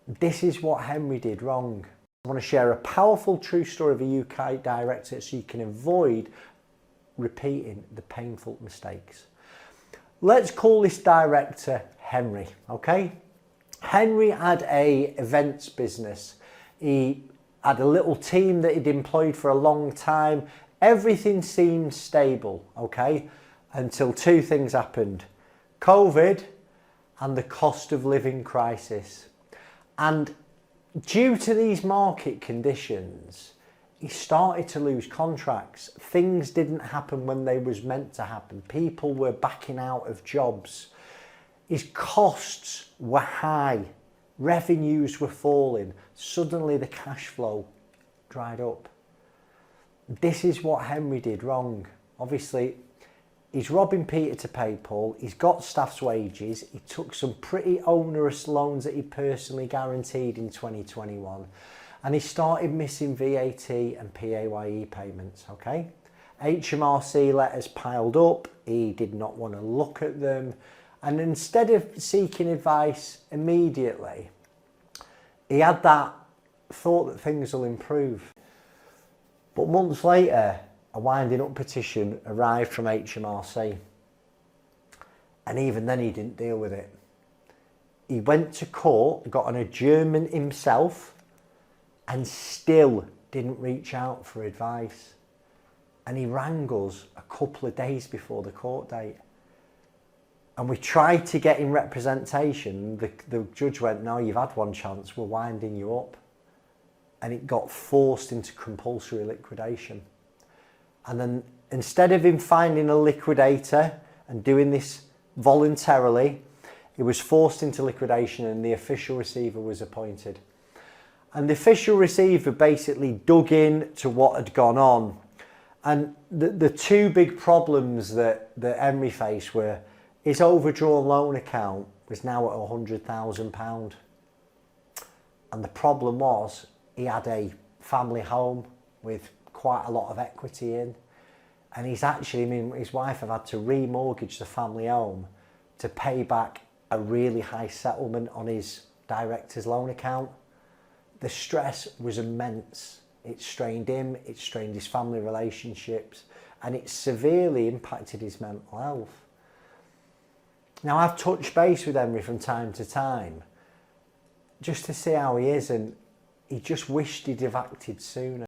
This is what Henry did wrong. I want to share a powerful true story of a UK director so you can avoid repeating the painful mistakes. Let's call this director Henry, okay? Henry had a events business. He had a little team that he'd employed for a long time. Everything seemed stable, okay? Until two things happened. COVID and the cost of living crisis. And due to these market conditions, he started to lose contracts. Things didn't happen when they was meant to happen. People were backing out of jobs. His costs were high. Revenues were falling. Suddenly the cash flow dried up. This is what Henry did wrong. Obviously, he's robbing Peter to pay Paul. He's got staff's wages. He took some pretty onerous loans that he personally guaranteed in 2021. And he started missing VAT and PAYE payments, okay? HMRC letters piled up. He did not want to look at them. And instead of seeking advice immediately, he had that thought that things will improve. But months later, a winding up petition arrived from HMRC. And even then he didn't deal with it. He went to court, got an adjournment himself, and still didn't reach out for advice. And he rang us a couple of days before the court date. And we tried to get him representation. The judge went, no, you've had one chance, we're winding you up. And it got forced into compulsory liquidation. And then instead of him finding a liquidator and doing this voluntarily, he was forced into liquidation and the official receiver was appointed. And the official receiver basically dug in to what had gone on. And the two big problems that Henry faced were his overdrawn loan account was now at £100,000. And the problem was he had a family home with quite a lot of equity in. And he's actually, his wife have had to remortgage the family home to pay back a really high settlement on his director's loan account. The stress was immense. It strained him, it strained his family relationships, and it severely impacted his mental health. Now, I've touched base with Henry from time to time just to see how he is, and he just wished he'd have acted sooner.